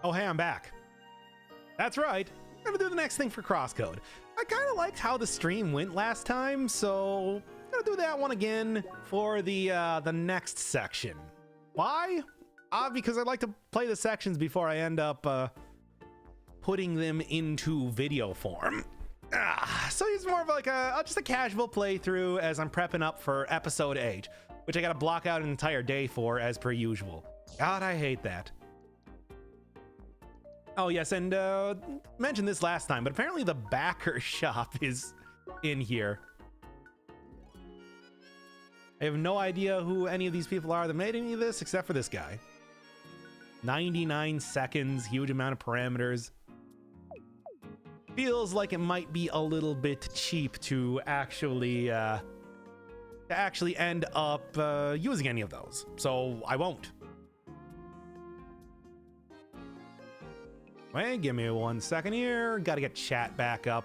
Oh, hey, I'm back. That's right. I'm gonna do the next thing for Crosscode. I kind of liked how the stream went last time, so I'm gonna do that one again for the next section. Why? Because I like to play the sections before I end up putting them into video form. So it's more of like just a casual playthrough as I'm prepping up for episode 8, which I gotta block out an entire day for as per usual. God, I hate that. Oh yes, and mentioned this last time, but apparently the backer shop is in here. I have no idea who any of these people are that made any of this, except for this guy. 99 seconds, huge amount of parameters. Feels like it might be a little bit cheap to actually end up using any of those, so I won't. Wait, give me 1 second here. Gotta get chat back up.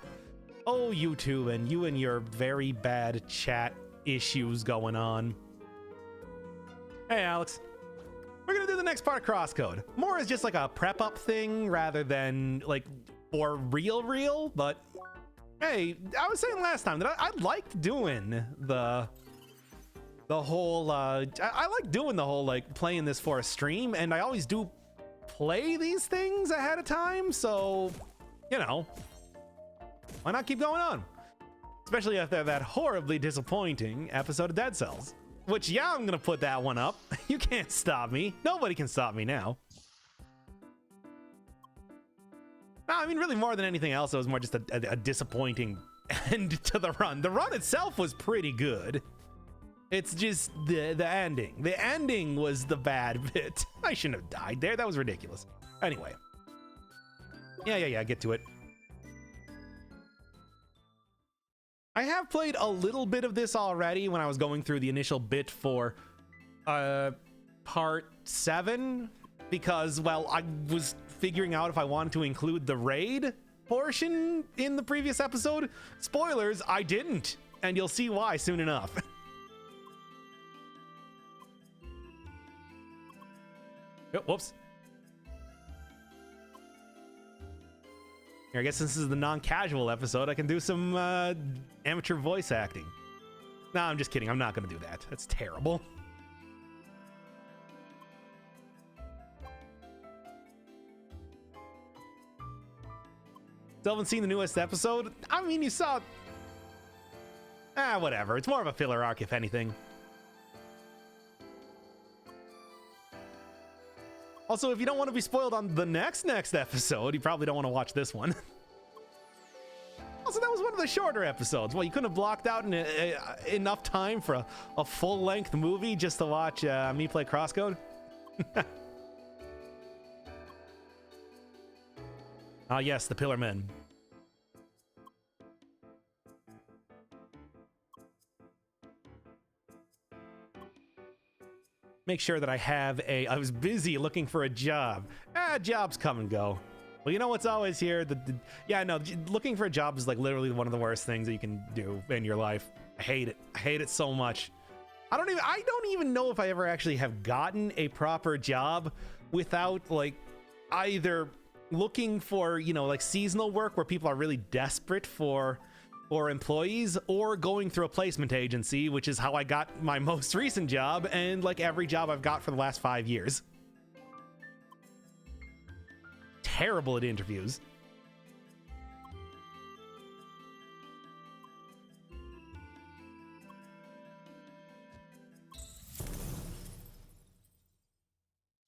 Oh, YouTube, and you and your very bad chat issues going on. Hey, Alex. We're gonna do the next part of Crosscode. More as just like a prep up thing rather than like for real, but hey, I was saying last time that I liked doing the whole, I like doing the whole like playing this for a stream, and I always do play these things ahead of time, so you know, why not keep going on, especially after that horribly disappointing episode of Dead Cells, which, yeah, I'm gonna put that one up. You can't stop me. Nobody can stop me now. No, I mean, really, more than anything else, it was more just a disappointing end to the run. The run itself was pretty good. It's just the ending. The ending was the bad bit. I shouldn't have died there. That was ridiculous. Anyway. Yeah, get to it. I have played a little bit of this already when I was going through the initial bit for part 7, because, well, I was figuring out if I wanted to include the raid portion in the previous episode. Spoilers, I didn't, and you'll see why soon enough. Oh, whoops. Here, I guess since this is the non-casual episode, I can do some amateur voice acting. No, I'm just kidding. I'm not going to do that. That's terrible. Still haven't seen the newest episode? I mean, you saw... whatever. It's more of a filler arc, if anything. Also, if you don't want to be spoiled on the next episode, you probably don't want to watch this one. Also, that was one of the shorter episodes. Well, you couldn't have blocked out enough time for a full-length movie just to watch me play Crosscode? Ah, yes, the Pillar Men. Make sure that I was busy looking for a job. Jobs come and go. Well, you know what's always here? Yeah, no, looking for a job is like literally one of the worst things that you can do in your life. I hate it. I hate it so much. I don't even know if I ever actually have gotten a proper job without like either looking for, you know, like seasonal work where people are really desperate for employees, or going through a placement agency, which is how I got my most recent job and like every job I've got for the last 5 years. Terrible at interviews.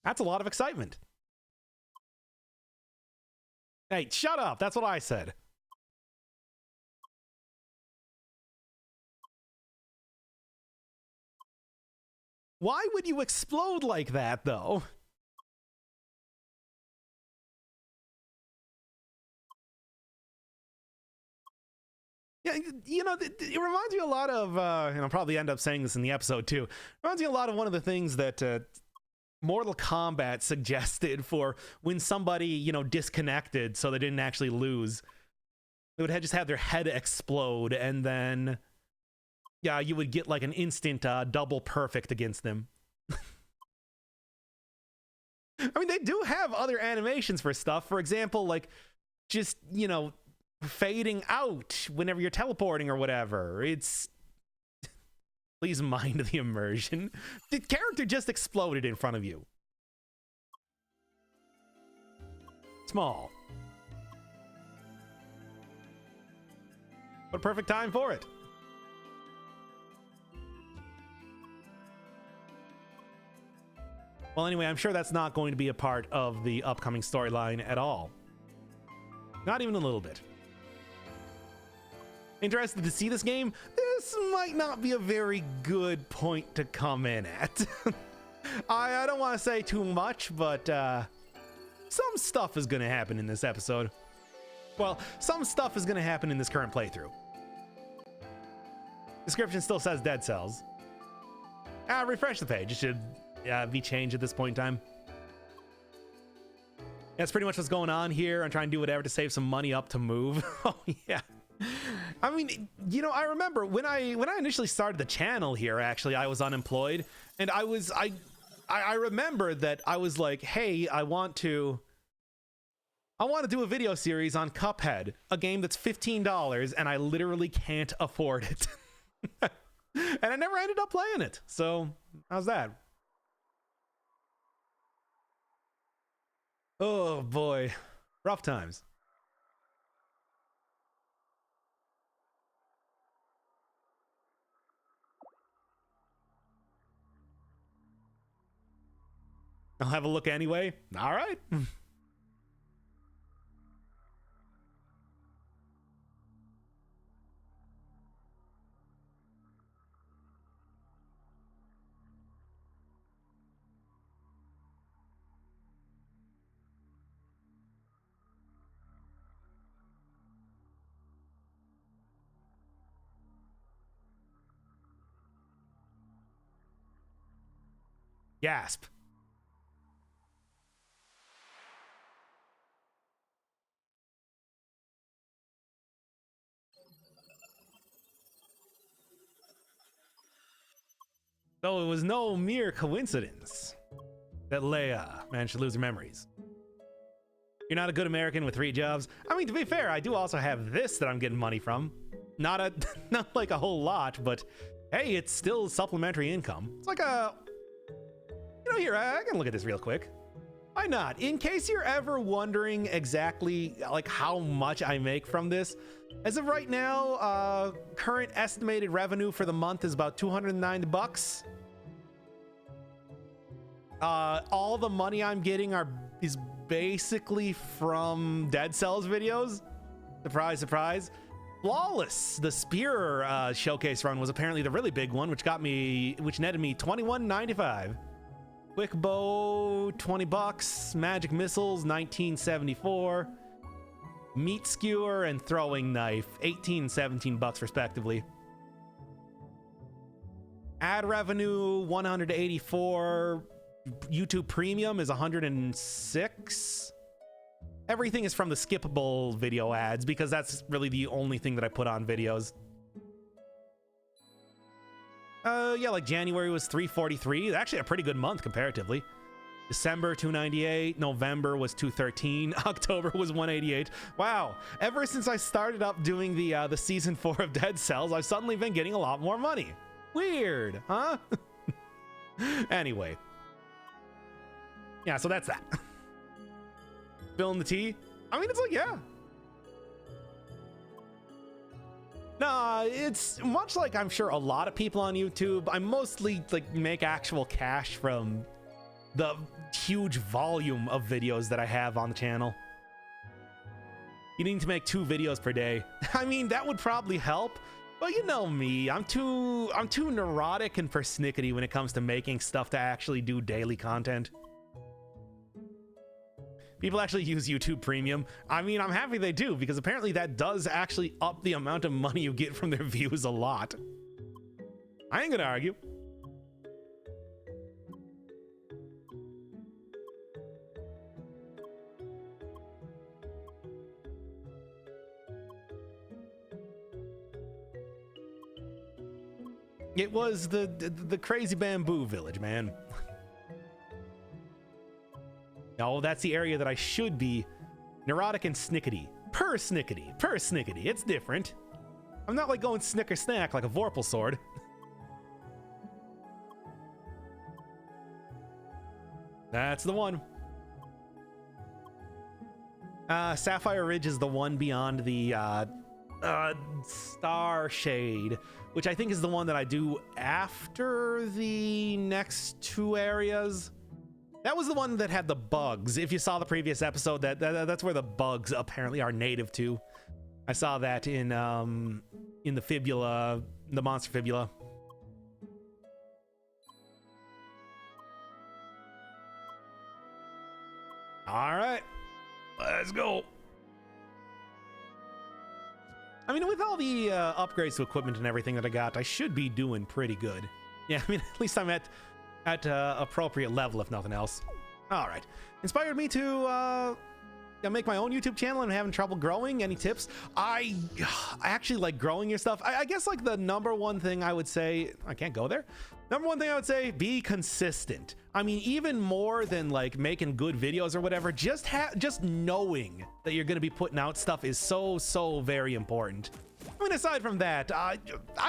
That's a lot of excitement. Hey, shut up. That's what I said. Why would you explode like that, though? Yeah, you know, it reminds me a lot of, and I'll probably end up saying this in the episode too, it reminds me a lot of one of the things that Mortal Kombat suggested for when somebody, you know, disconnected so they didn't actually lose. They would just have their head explode, and then... yeah, you would get like an instant double perfect against them. I mean, they do have other animations for stuff. For example, like just, you know, fading out whenever you're teleporting or whatever. It's... Please mind the immersion. The character just exploded in front of you. Small. What a perfect time for it. Well, anyway, I'm sure that's not going to be a part of the upcoming storyline at all. Not even a little bit. Interested to see this game? This might not be a very good point to come in at. I don't want to say too much, but some stuff is going to happen in this episode. Well, some stuff is going to happen in this current playthrough. Description still says Dead Cells. Refresh the page. It should be changed at this point in time. That's pretty much what's going on here. I'm trying to do whatever to save some money up to move. Oh, yeah. I mean, you know, I remember when I initially started the channel here, actually, I was unemployed. And I remember that I was like, hey, I want to do a video series on Cuphead, a game that's $15, and I literally can't afford it. And I never ended up playing it. So, how's that? Oh boy, rough times. I'll have a look anyway. All right. Gasp. So it was no mere coincidence that Leia managed to lose her memories. You're not a good American with 3 jobs. I mean, to be fair, I do also have this that I'm getting money from. Not like a whole lot, but hey, it's still supplementary income. It's like a... You know, here, I can look at this real quick. Why not? In case you're ever wondering exactly like how much I make from this, as of right now, current estimated revenue for the month is about $209. All the money I'm getting is basically from Dead Cells videos. Surprise, surprise. Flawless, the Spear showcase run was apparently the really big one, which netted me $21.95. Quick Bow, $20. Magic Missiles, $19.74. Meat Skewer and Throwing Knife, $18, $17 respectively. Ad revenue, $184. YouTube Premium is $106. Everything is from the skippable video ads because that's really the only thing that I put on videos. Yeah, like January was $343. Actually a pretty good month comparatively. December $298, November was $213, October was $188. Wow, ever since I started up doing the season 4 of Dead Cells, I've suddenly been getting a lot more money. Weird, huh? Anyway. Yeah, so that's that. Spilling the tea? I mean, it's like, yeah. Nah, it's much like I'm sure a lot of people on YouTube. I mostly like make actual cash from the huge volume of videos that I have on the channel. You need to make 2 videos per day. I mean, that would probably help, but you know me, I'm too neurotic and persnickety when it comes to making stuff to actually do daily content. People actually use YouTube Premium. I mean, I'm happy they do, because apparently that does actually up the amount of money you get from their views a lot. I ain't gonna argue. It was the crazy bamboo village, man. No, that's the area that I should be. Neurotic and Snickety. Per Snickety. It's different. I'm not like going Snicker Snack like a Vorpal sword. That's the one. Sapphire Ridge is the one beyond the Star Shade, which I think is the one that I do after the next two areas. That was the one that had the bugs. If you saw the previous episode, that's where the bugs apparently are native to. I saw that in the fibula, the monster fibula. All right, let's go. I mean, with all the upgrades to equipment and everything that I got, I should be doing pretty good. Yeah, I mean, at least I'm at appropriate level, if nothing else. All right, inspired me to make my own YouTube channel. I'm having trouble growing. Any tips? I actually like growing your stuff. I guess like the number one thing I would say, I can't go there. Number one thing I would say, be consistent. I mean, even more than like making good videos or whatever, just knowing that you're going to be putting out stuff is so very important. I mean, aside from that, I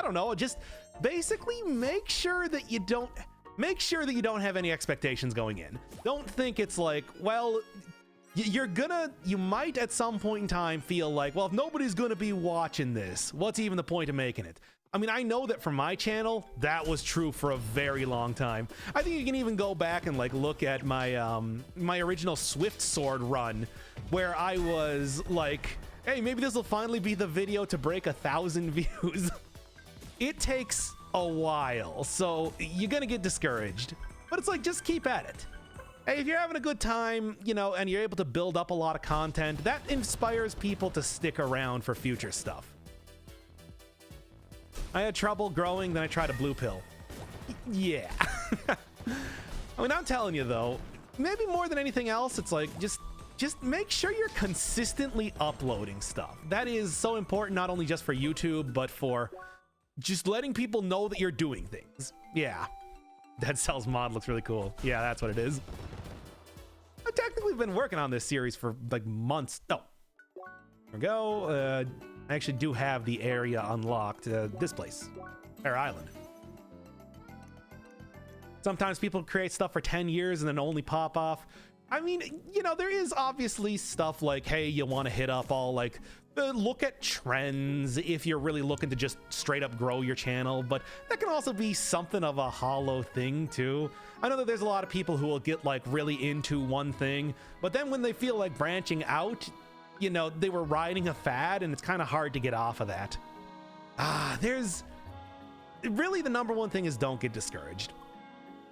don't know, just basically make sure that you don't have any expectations going in. Don't think it's like, well, you might at some point in time feel like, well, if nobody's gonna be watching this, what's even the point of making it? I mean, I know that for my channel, that was true for a very long time. I think you can even go back and like look at my my original Swift Sword run, where I was like, hey, maybe this will finally be the video to break 1,000 views. It takes a while, so you're gonna get discouraged, but it's like, just keep at it. Hey, if you're having a good time, you know, and you're able to build up a lot of content, that inspires people to stick around for future stuff. I had trouble growing, then I tried a blue pill. Yeah. I mean, I'm telling you though, maybe more than anything else, it's like, just make sure you're consistently uploading stuff. That is so important, not only just for YouTube, but for just letting people know that you're doing things. Yeah. Dead Cell's mod looks really cool. Yeah, that's what it is. I've technically been working on this series for like months. Oh, there we go. I actually do have the area unlocked. This place, Fair Island. Sometimes people create stuff for 10 years and then only pop off. I mean, you know, there is obviously stuff like, hey, you want to hit up all like, look at trends if you're really looking to just straight up grow your channel, but that can also be something of a hollow thing too. I know that there's a lot of people who will get like really into one thing, but then when they feel like branching out, you know, they were riding a fad and it's kind of hard to get off of that. There's really, the number one thing is don't get discouraged.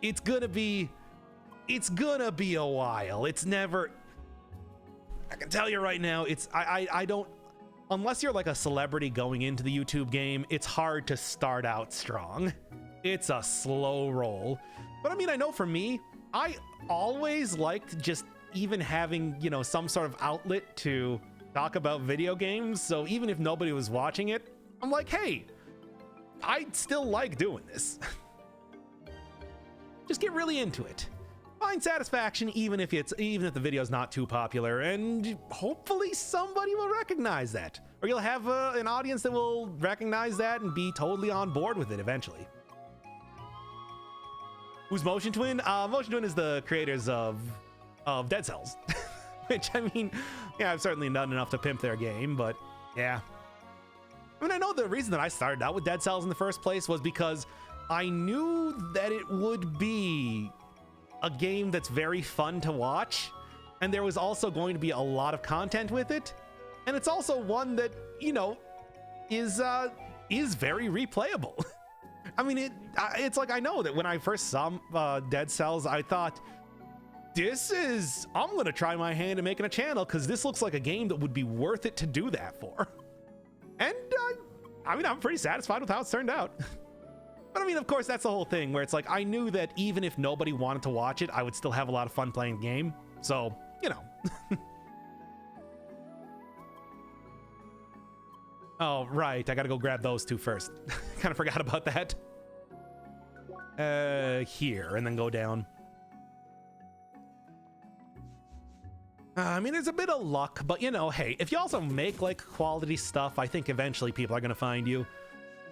It's gonna be a while. It's never, I can tell you right now, I don't, unless you're like a celebrity going into the YouTube game, it's hard to start out strong. It's a slow roll. But I mean, I know for me, I always liked just even having, you know, some sort of outlet to talk about video games. So even if nobody was watching it, I'm like, hey, I still like doing this. Just get really into it. Find satisfaction even if the video's not too popular, and hopefully somebody will recognize that, or you'll have an audience that will recognize that and be totally on board with it eventually. Who's Motion Twin? Motion Twin is the creators of Dead Cells, which, I mean, yeah, I've certainly done enough to pimp their game, but yeah. I mean, I know the reason that I started out with Dead Cells in the first place was because I knew that it would be a game that's very fun to watch, and there was also going to be a lot of content with it, and it's also one that, you know, is very replayable. I mean, it's like, I know that when I first saw Dead Cells, I thought, I'm gonna try my hand at making a channel because this looks like a game that would be worth it to do that for. And I mean, I'm pretty satisfied with how it's turned out. But I mean, of course, that's the whole thing where it's like, I knew that even if nobody wanted to watch it, I would still have a lot of fun playing the game. So, you know. Oh, right. I gotta go grab those two first. Kind of forgot about that. Here, and then go down. I mean, there's a bit of luck, but you know, hey, if you also make like quality stuff, I think eventually people are gonna find you.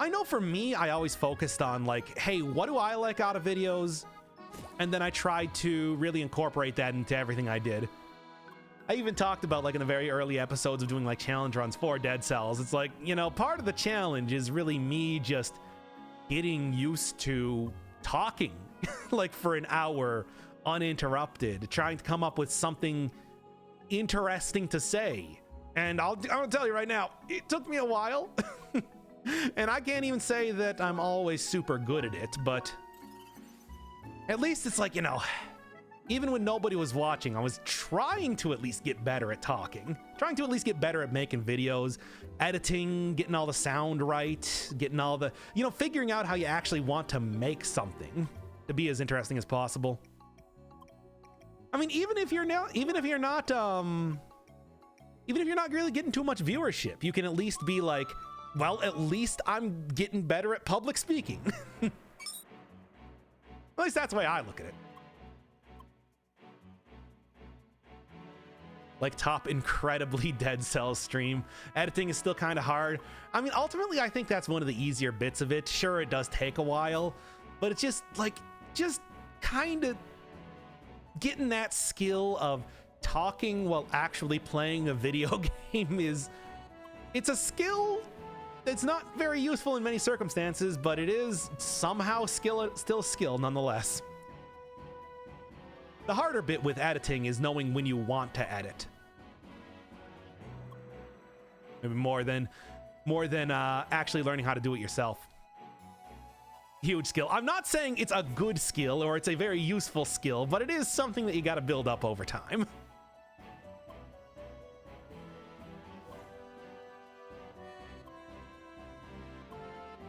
I know for me, I always focused on like, hey, what do I like out of videos? And then I tried to really incorporate that into everything I did. I even talked about, like, in the very early episodes of doing like challenge runs for Dead Cells. It's like, you know, part of the challenge is really me just getting used to talking like for an hour uninterrupted, trying to come up with something interesting to say. And I'll tell you right now, it took me a while. And I can't even say that I'm always super good at it, but at least it's like, you know, even when nobody was watching, I was trying to at least get better at talking, trying to at least get better at making videos, editing, getting all the sound right, getting all the, you know, figuring out how you actually want to make something to be as interesting as possible. I mean, even if you're not really getting too much viewership, you can at least be like, well, at least I'm getting better at public speaking. At least that's the way I look at it. Like, top incredibly Dead Cells stream. Editing is still kind of hard. I mean, ultimately, I think that's one of the easier bits of it. Sure, it does take a while, but it's just like, just kind of getting that skill of talking while actually playing a video game it's a skill that's not very useful in many circumstances, but it is somehow still skill nonetheless. The harder bit with editing is knowing when you want to edit. Maybe more than actually learning how to do it yourself. Huge skill. I'm not saying it's a good skill or it's a very useful skill, but it is something that you got to build up over time.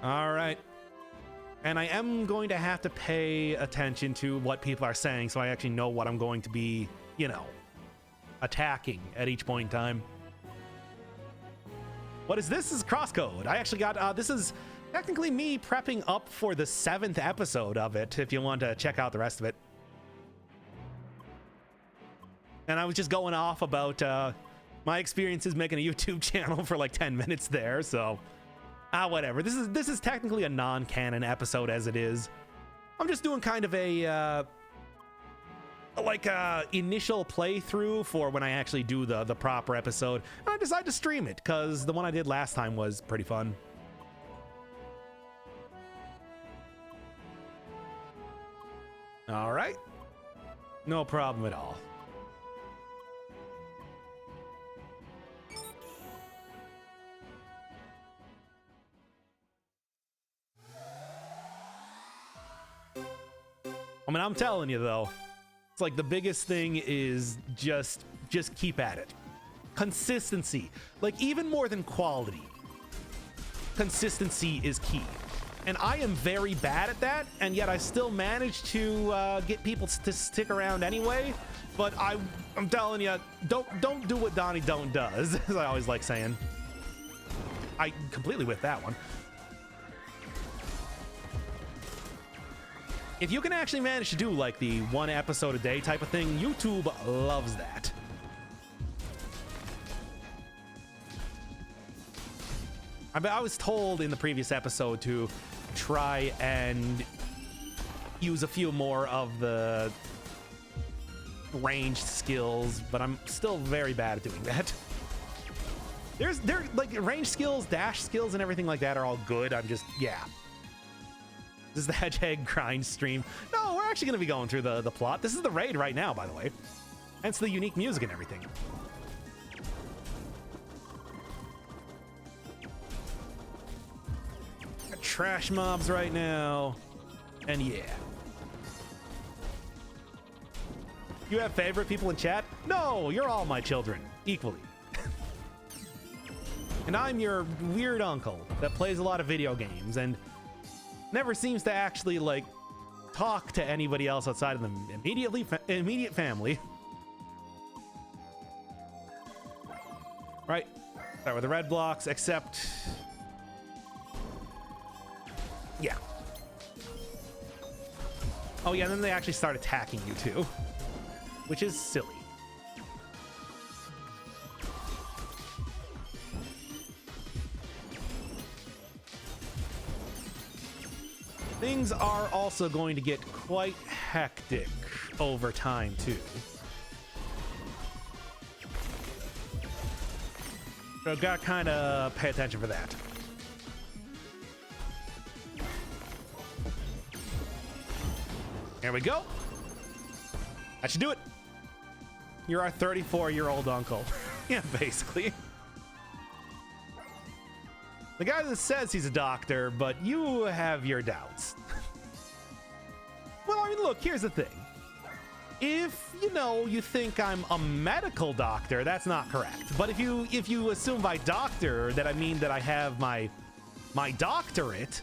All right. And I am going to have to pay attention to what people are saying so I actually know what I'm going to be, you know, attacking at each point in time. What is this? This is Crosscode. I actually got, this is technically me prepping up for the 7th episode of it, if you want to check out the rest of it. And I was just going off about my experiences making a YouTube channel for like 10 minutes there, so... whatever. This is technically a non-canon episode as it is. I'm just doing kind of a initial playthrough for when I actually do the proper episode. And I decided to stream it because the one I did last time was pretty fun. All right. No problem at all. I mean, I'm telling you though, it's like the biggest thing is just keep at it. Consistency, like even more than quality. Consistency is key. And I am very bad at that, and yet I still manage to get people to stick around anyway. But I'm telling you, don't do what Donnie Don't does, as I always like saying. I completely with that one. If you can actually manage to do like the 1 episode a day type of thing, YouTube loves that. I was told in the previous episode to try and use a few more of the ranged skills, but I'm still very bad at doing that. There like range skills, dash skills, and everything like that are all good. I'm just, yeah. This is the Hedgehog grind stream. No, we're actually going to be going through the plot. This is the raid right now, by the way. Hence the unique music and everything. Got trash mobs right now. And yeah. You have favorite people in chat? No, you're all my children, equally. And I'm your weird uncle that plays a lot of video games and never seems to actually, like, talk to anybody else outside of the immediate family. Right. Start with the red blocks, except... yeah. Oh, yeah, and then they actually start attacking you, too. Which is silly. Things are also going to get quite hectic over time, too. So I've got to kind of pay attention for that. There we go. That should do it. You're our 34-year-old uncle. Yeah, basically. The guy that says he's a doctor, but you have your doubts. Well, I mean, look, here's the thing. If, you know, you think I'm a medical doctor, that's not correct. But if you assume by doctor that I mean that I have my doctorate,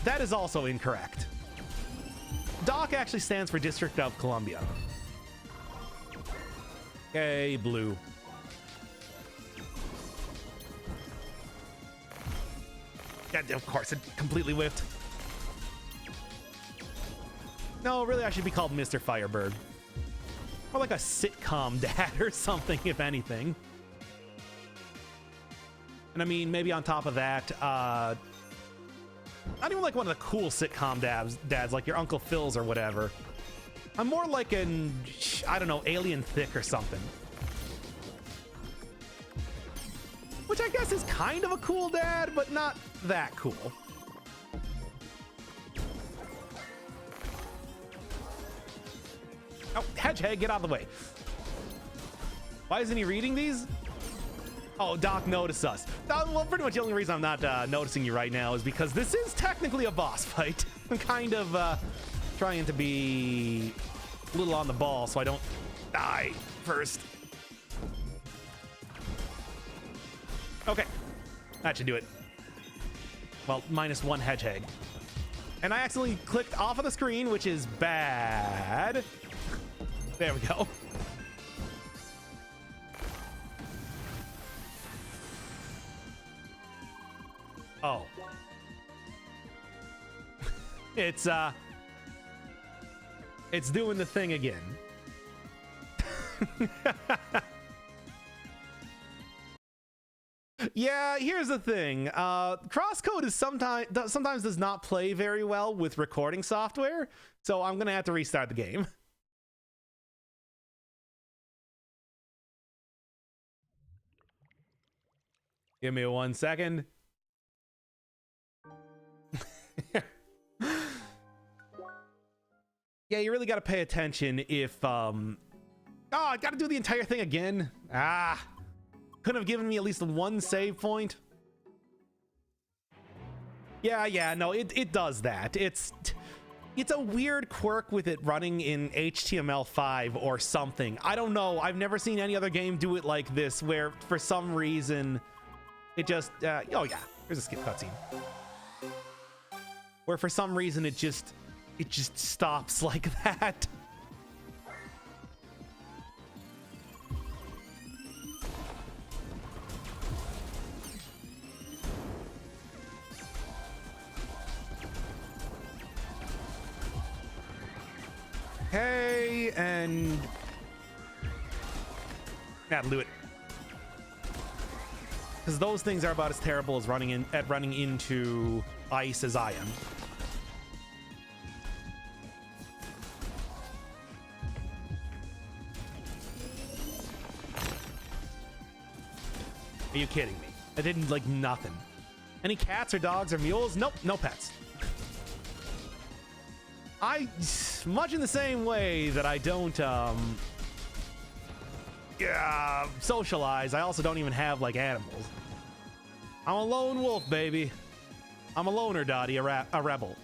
that is also incorrect. Doc actually stands for District of Columbia. Okay, blue. Yeah, of course, it completely whiffed. No, really, I should be called Mr. Firebird. Or like a sitcom dad or something, if anything. And I mean, maybe on top of that, not even like one of the cool sitcom dads like your Uncle Phil's or whatever. I'm more like an, I don't know, Alien Thick or something. Which I guess is kind of a cool dad, but not that cool. Oh, Hedgehog, get out of the way. Why isn't he reading these? Oh, Doc noticed us. Well, pretty much the only reason I'm not noticing you right now is because this is technically a boss fight. I'm kind of trying to be a little on the ball so I don't die first. Okay, that should do it. Well, -1 Hedgehog. And I accidentally clicked off of the screen, which is bad. There we go. Oh. It's doing the thing again. Yeah, here's the thing. Crosscode is sometimes does not play very well with recording software, so I'm gonna have to restart the game. Give me 1 second. Yeah, you really got to pay attention if oh, I got to do the entire thing again. Couldn't have given me at least 1 save point. Yeah, no, it does that. It's a weird quirk with it running in HTML5 or something. I don't know. I've never seen any other game do it like this, where for some reason it just oh yeah, here's a skip cutscene. Where for some reason it just stops like that. Okay, and that'll do it. Because those things are about as terrible as running into ice as I am. Are you kidding me? I didn't like nothing. Any cats or dogs or mules? Nope, no pets. Much in the same way that I don't socialize, I also don't even have like animals. I'm a lone wolf, baby. I'm a loner, Dottie, a rebel.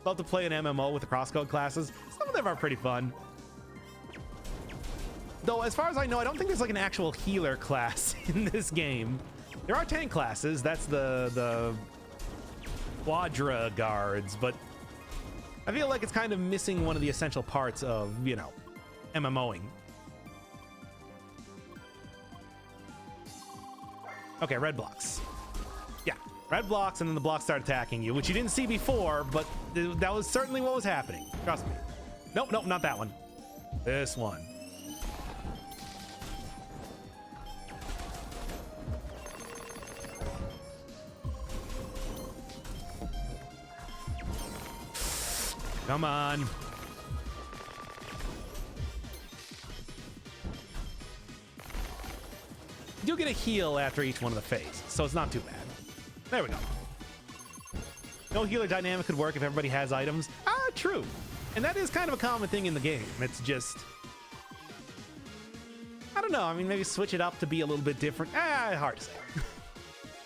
Love to play an MMO with the crosscode classes. Some of them are pretty fun. Though, as far as I know, I don't think there's like an actual healer class in this game. There are tank classes. That's the Quadra guards, but I feel like it's kind of missing one of the essential parts of, you know, MMOing. Okay, red blocks. Yeah, red blocks, and then the blocks start attacking you, which you didn't see before, but that was certainly what was happening. Trust me. Nope, not that one. This one. Come on. You do get a heal after each one of the phases, so it's not too bad. There we go. No healer dynamic could work if everybody has items. True. And that is kind of a common thing in the game. It's just... I don't know. I mean, maybe switch it up to be a little bit different. Hard to say.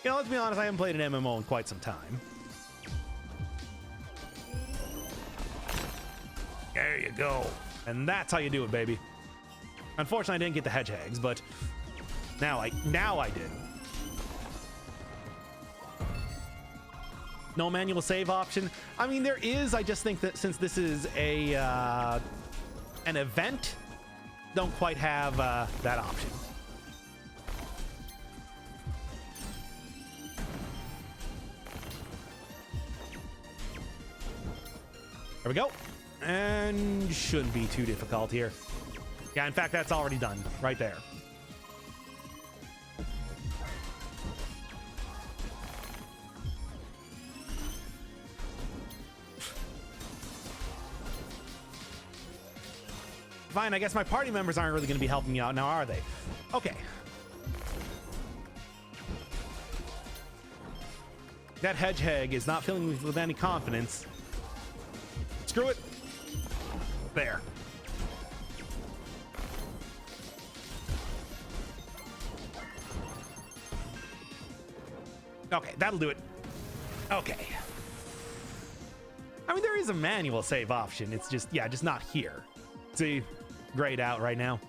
You know, let's be honest, I haven't played an MMO in quite some time. There you go. And that's how you do it, baby. Unfortunately, I didn't get the hedgehogs, but now I did. No manual save option. I mean, there is. I just think that since this is a an event, don't quite have that option. There we go. And shouldn't be too difficult here. Yeah, in fact, that's already done right there. Fine, I guess my party members aren't really going to be helping me out now, are they? Okay. That hedgehog is not filling me with any confidence. Screw it. There. Okay, that'll do it. Okay. I mean, there is a manual save option. It's just, yeah, just not here. See? Grayed out right now.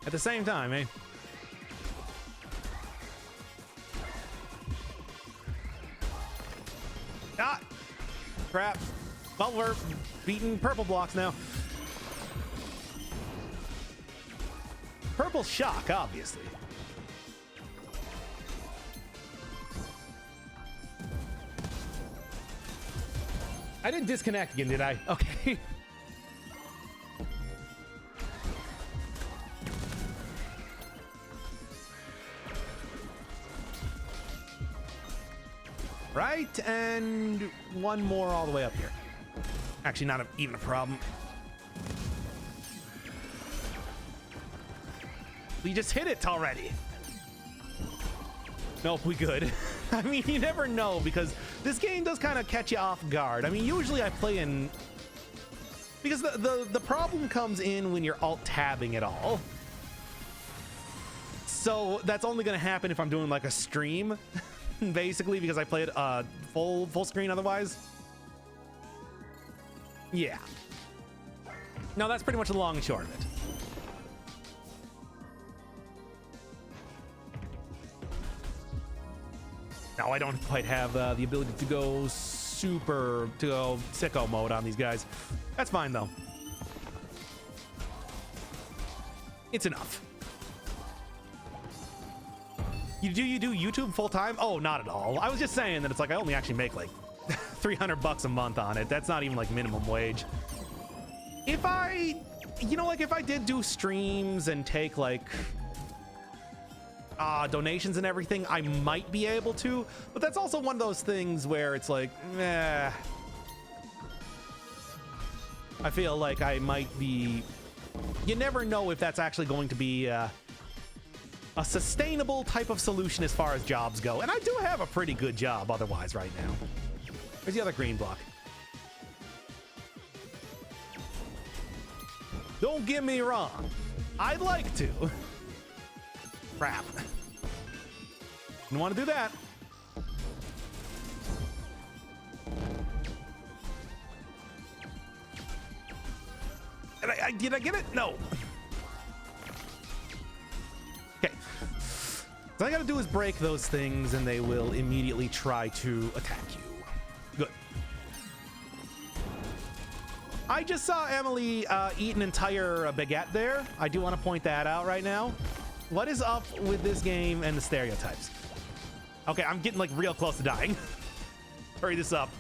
At the same time, eh? Ah! Crap. Well, we're beating purple blocks now. Purple shock, obviously. I didn't disconnect again, did I? Okay. Right, and one more all the way up here. Actually, not even a problem. We just hit it already. Nope, we good. I mean, you never know, because this game does kind of catch you off guard. I mean, usually I play in... Because the problem comes in when you're alt-tabbing it all. So that's only going to happen if I'm doing like a stream, basically, because I play it full screen otherwise. Yeah. No, that's pretty much the long and short of it. No, I don't quite have the ability to go sicko mode on these guys. That's fine, though. It's enough. You do YouTube full time? Oh, not at all. I was just saying that it's like I only actually make like $300 a month on it. That's not even like minimum wage. If I, like if I did do streams and take like donations and everything, I might be able to, but that's also one of those things where it's like, I feel like I might be, you never know if that's actually going to be a sustainable type of solution as far as jobs go. And I do have a pretty good job otherwise right now. Where's the other green block? Don't get me wrong, I'd like to. Crap. Didn't want to do that. Did I get it? No. Okay. So all I gotta do is break those things and they will immediately try to attack you. Good. I just saw Emily eat an entire baguette there. I do want to point that out right now. What is up with this game and the stereotypes? Okay, I'm getting like real close to dying. Hurry this up.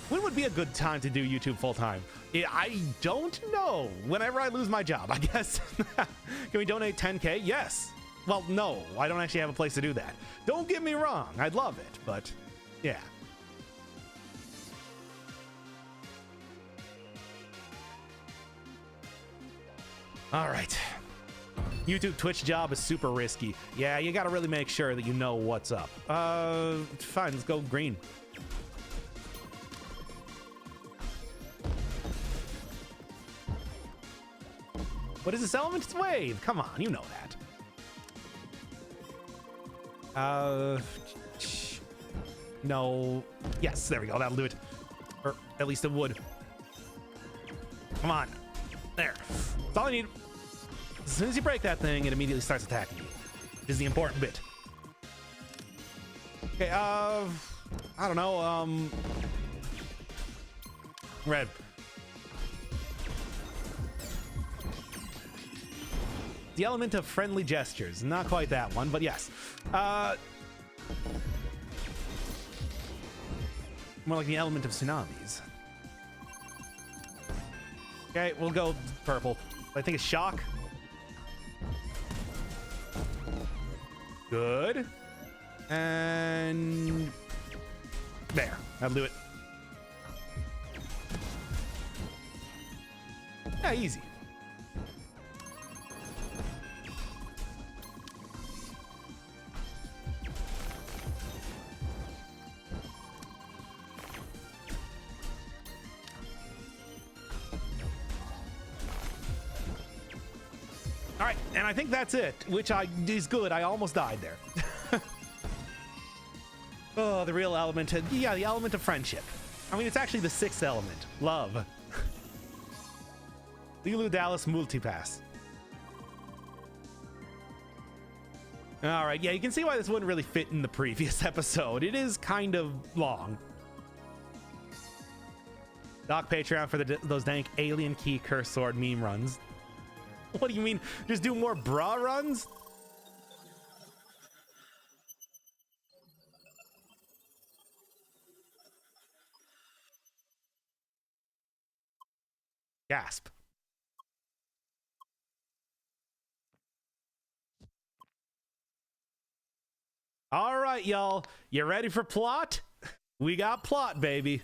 When would be a good time to do YouTube full time? I don't know. Whenever I lose my job, I guess. Can we donate 10K? Yes. Well, no, I don't actually have a place to do that. Don't get me wrong, I'd love it, but yeah. All right. YouTube Twitch job is super risky. Yeah, you gotta really make sure that you know what's up. Fine, let's go green. What is this element? It's wave. Come on, you know that. No. Yes, there we go. That'll do it. Or at least it would. Come on. There. That's all I need. As soon as you break that thing, it immediately starts attacking you. Which is the important bit. Okay, I don't know, red. The element of friendly gestures. Not quite that one, but yes. More like the element of tsunamis. Okay, we'll go purple. I think it's shock. Good. And there. That'll do it. Yeah, easy. All right, and I think that's it, which is good. I almost died there. Oh, the real element. Yeah, the element of friendship. I mean, it's actually the sixth element. Love. Lilu Dallas Multipass. All right, yeah, you can see why this wouldn't really fit in the previous episode. It is kind of long. Doc Patreon for those dank alien key curse sword meme runs. What do you mean? Just do more bra runs? Gasp. All right, y'all. You ready for plot? We got plot, baby.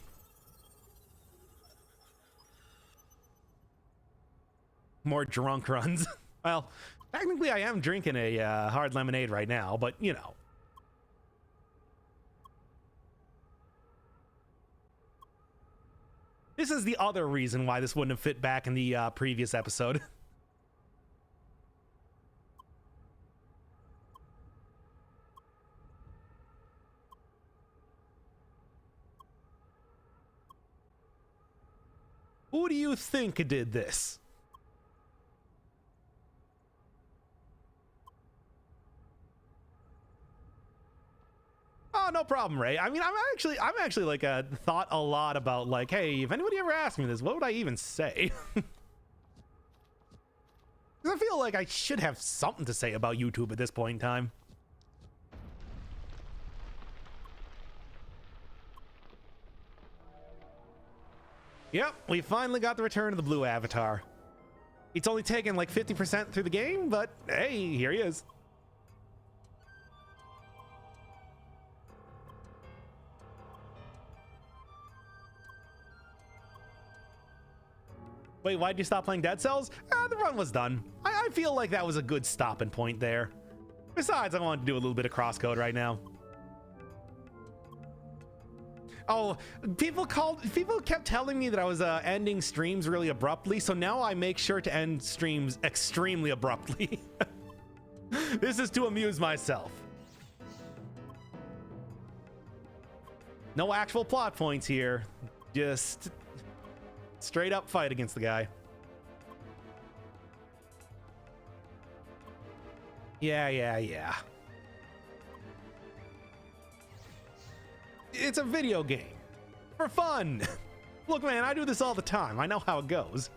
More drunk runs. Well, technically I am drinking a hard lemonade right now, but you know. This is the other reason why this wouldn't have fit back in the previous episode. Who do you think did this? Oh, no problem, Ray. I mean, I'm actually like thought a lot about like, hey, if anybody ever asked me this, what would I even say? Because I feel like I should have something to say about YouTube at this point in time. Yep, we finally got the return of the blue avatar. It's only taken like 50% through the game, but hey, here he is. Wait, why'd you stop playing Dead Cells? The run was done. I feel like that was a good stopping point there. Besides, I wanted to do a little bit of crosscode right now. Oh, people kept telling me that I was ending streams really abruptly, so now I make sure to end streams extremely abruptly. This is to amuse myself. No actual plot points here. Just straight up fight against the guy. Yeah. It's a video game. For fun. Look, man, I do this all the time. I know how it goes.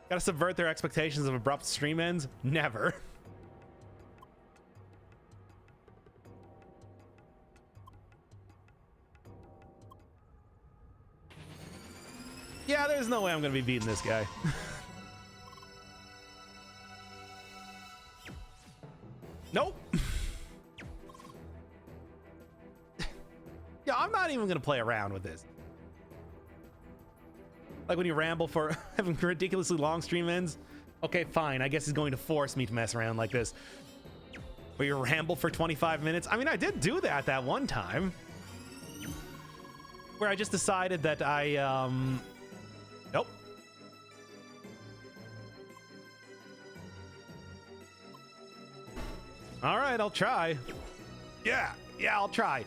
Gotta subvert their expectations of abrupt stream ends? Never. Yeah, there's no way I'm gonna be beating this guy. Yeah, I'm not even gonna play around with this. Like when you ramble for having ridiculously long stream ends. Okay, fine. I guess he's going to force me to mess around like this. Where you ramble for 25 minutes. I mean, I did do that one time. Where I just decided that Nope. All right, I'll try. Yeah, I'll try.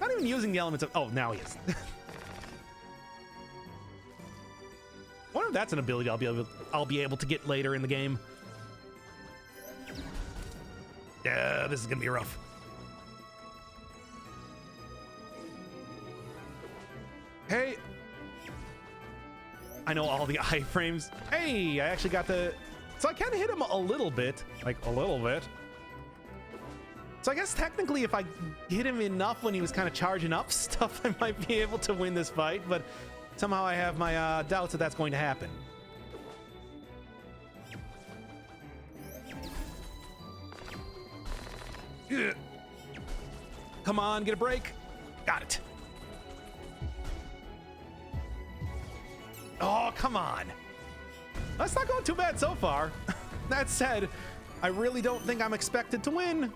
Not even using the elements of... Oh, now he is. I wonder if that's an ability I'll be able to get later in the game. Yeah, this is gonna be rough. Hey, I know all the iframes. Hey, I actually got the... So I kind of hit him a little bit, like a little bit. So I guess technically if I hit him enough when he was kind of charging up stuff, I might be able to win this fight, but somehow I have my doubts that that's going to happen. Ugh. Come on, get a break. Got it. Oh, come on. That's not going too bad so far. That said, I really don't think I'm expected to win.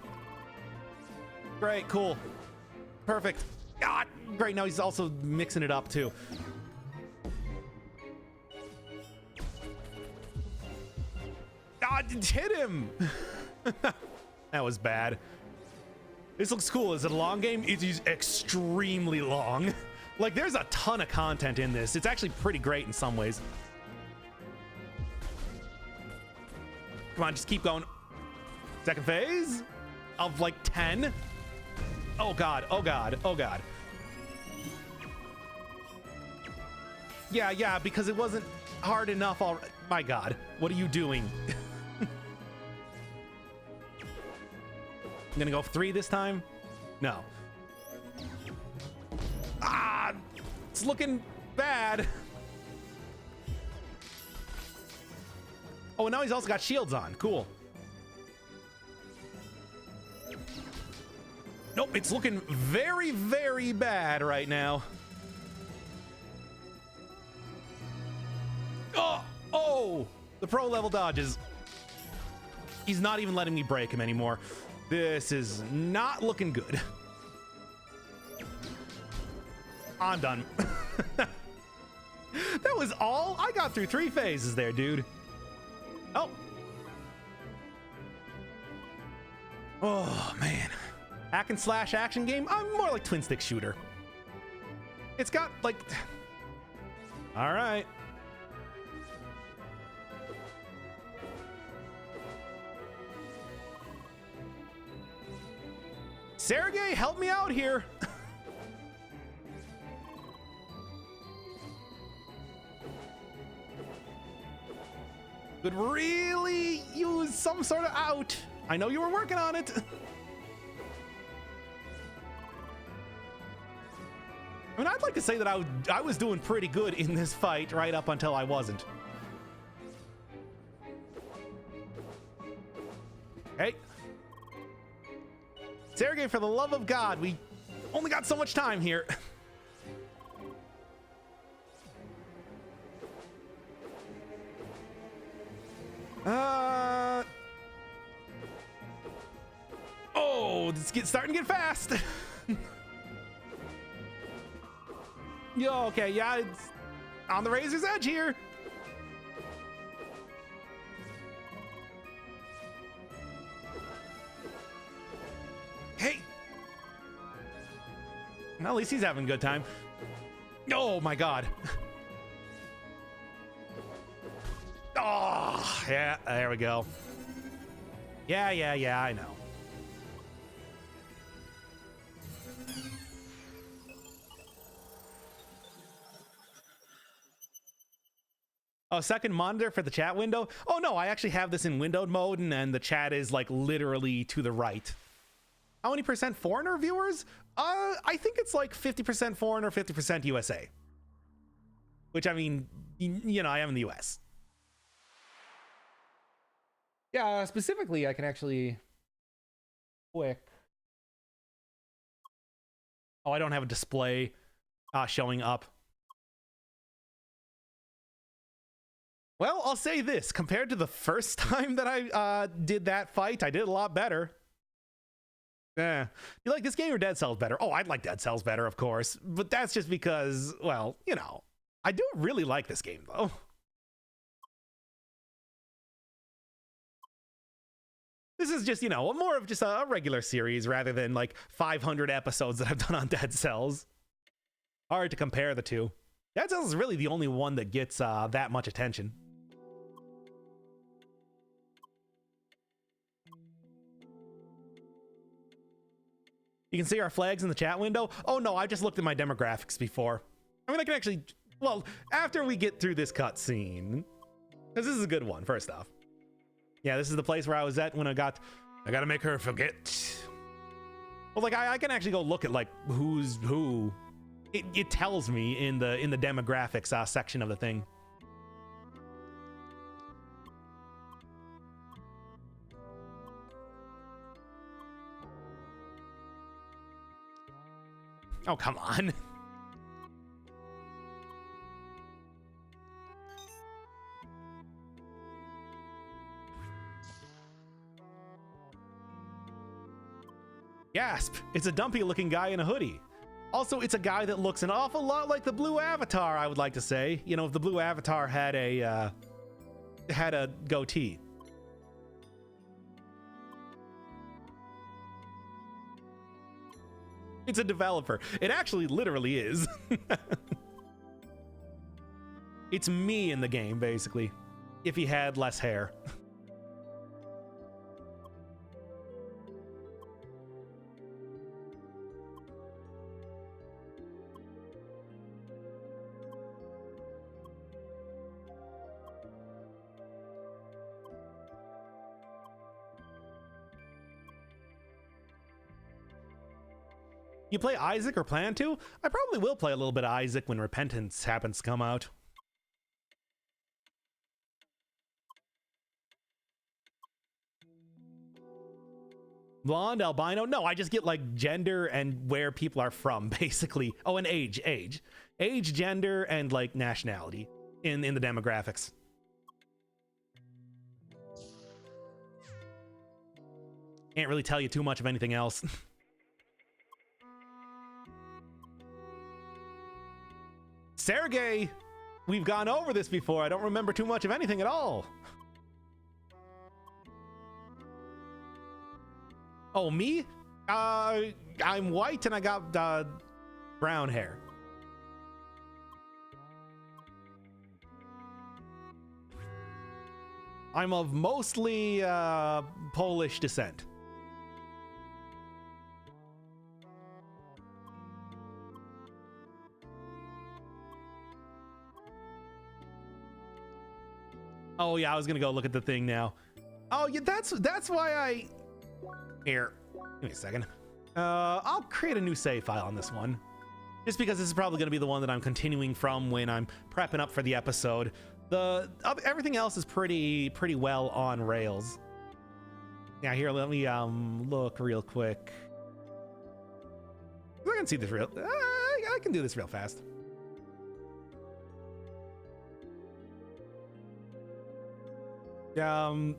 Great, cool. Perfect. God, great, now he's also mixing it up too. God, hit him! That was bad. This looks cool. Is it a long game? It is extremely long. Like, there's a ton of content in this. It's actually pretty great in some ways. Come on, just keep going. Second phase of like 10. Oh god, oh god, oh god. Yeah, because it wasn't hard enough already. My god, what are you doing? I'm gonna go 3 this time? No. Ah, it's looking bad. Oh, and now he's also got shields on. Cool. Nope, it's looking very, very bad right now. Oh, the pro level dodges. He's not even letting me break him anymore. This is not looking good. I'm done. That was all? I got through 3 phases there, dude. Oh. Oh, man. Hack and slash action game? I'm more like twin stick shooter. It's got like... All right. Sergey, help me out here. Could really use some sort of out. I know you were working on it. I mean, I'd like to say that I was doing pretty good in this fight right up until I wasn't. Hey. Sergey, for the love of God, we only got so much time here. Oh, it's starting to get fast. Yo, okay, yeah, it's on the razor's edge here. Hey. Well, at least he's having a good time. Oh my God. Oh, yeah, there we go. Yeah, I know. Oh, second monitor for the chat window? Oh no, I actually have this in windowed mode, and then the chat is like literally to the right. How many percent foreigner viewers? I think it's like 50% foreigner, 50% USA. Which, I mean, you know, I am in the US. Yeah, specifically, I can actually quick Oh, I don't have a display showing up. Well, I'll say this. Compared to the first time that I did that fight, I did a lot better. Yeah. You like this game or Dead Cells better? Oh, I'd like Dead Cells better, of course. But that's just because, well, you know, I do really like this game, though. This is just, you know, more of just a regular series rather than like 500 episodes that I've done on Dead Cells. Hard to compare the two. Dead Cells is really the only one that gets that much attention. You can see our flags in the chat window. Oh no, I just looked at my demographics before. I mean, I can actually, well, after we get through this cutscene, because this is a good one, first off. Yeah, this is the place where I was at when I gotta make her forget. Well, like, I can actually go look at, like, who's who. It tells me in the demographics section of the thing. Oh, come on. Gasp! It's a dumpy looking guy in a hoodie. Also, it's a guy that looks an awful lot like the blue avatar, I would like to say. You know, if the blue avatar had a goatee. It's a developer. It actually literally is. It's me in the game, basically. If he had less hair. You play Isaac or plan to? I probably will play a little bit of Isaac when Repentance happens to come out. Blonde, albino? No, I just get like gender and where people are from, basically. Oh, and age. Age, gender, and like nationality in the demographics. Can't really tell you too much of anything else. Sergey! We've gone over this before. I don't remember too much of anything at all. Oh, me? I'm white and I got brown hair. I'm of mostly Polish descent. Oh yeah, I was gonna go look at the thing now. Oh yeah, that's why I... Here, give me a second. I'll create a new save file on this one. Just because this is probably gonna be the one that I'm continuing from when I'm prepping up for the episode. Everything else is pretty well on rails. Yeah, here, let me look real quick. I can see this real... I can do this real fast.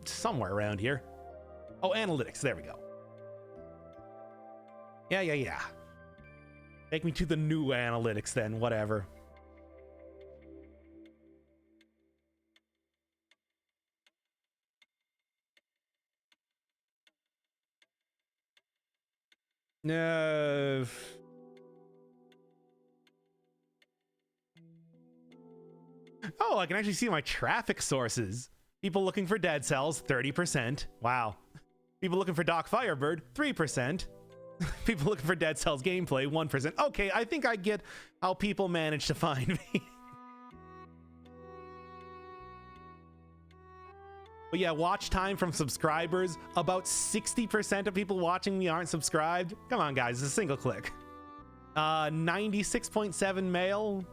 Somewhere around here. Oh, analytics. There we go. Yeah. Take me to the new analytics then, whatever. No. Oh, I can actually see my traffic sources. People looking for Dead Cells, 30%. Wow. People looking for Doc Firebird, 3%. People looking for Dead Cells gameplay, 1%. Okay, I think I get how people manage to find me. But yeah, watch time from subscribers. About 60% of people watching me aren't subscribed. Come on, guys, it's a single click. 96.7 male.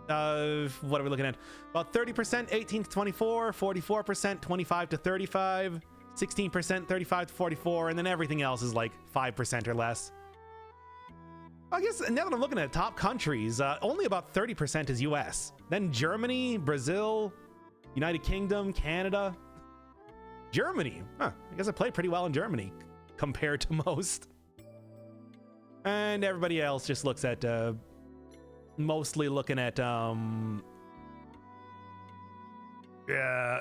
What are we looking at? About 30%, 18 to 24, 44%, 25 to 35, 16%, 35 to 44, and then everything else is like 5% or less. I guess now that I'm looking at top countries, only about 30% is US. Then Germany, Brazil, United Kingdom, Canada. Germany. Huh, I guess I played pretty well in Germany compared to most. And everybody else just looks at, mostly looking at, yeah,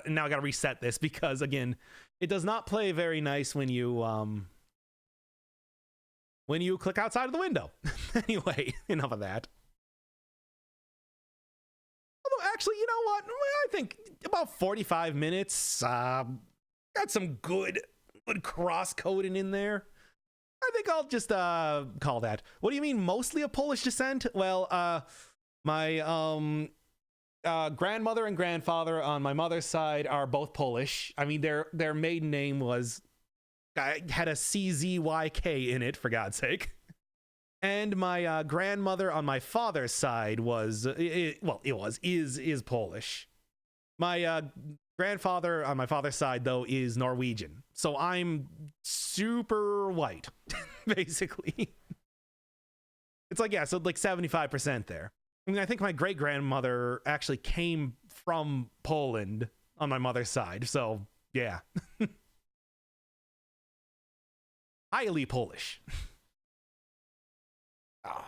now I gotta reset this because, again, it does not play very nice when you click outside of the window. Anyway, enough of that. Although, actually, you know what? I think about 45 minutes, got some good cross-coding in there. I think I'll just call that. What do you mean, mostly of Polish descent? Well, my grandmother and grandfather on my mother's side are both Polish. I mean, their maiden name had a CZYK in it, for God's sake. And my grandmother on my father's side is Polish. My grandfather on my father's side, though, is Norwegian. So I'm super white, basically. It's like, yeah, so like 75% there. I mean, I think my great-grandmother actually came from Poland on my mother's side. So, yeah. Highly Polish. Oh.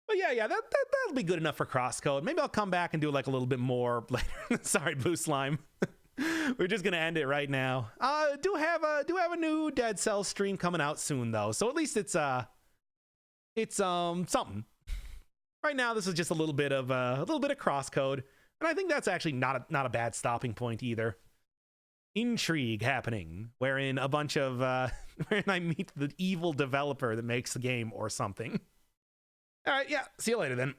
But yeah, that'll be good enough for crosscode. Maybe I'll come back and do like a little bit more later. Sorry, Boo Slime. We're just gonna end it right now. Do have a new Dead Cells stream coming out soon though, so at least it's something. Right now, this is just a little bit of crosscode, and I think that's actually not a bad stopping point either. Intrigue happening, wherein a bunch of wherein I meet the evil developer that makes the game or something. All right, yeah, see you later then.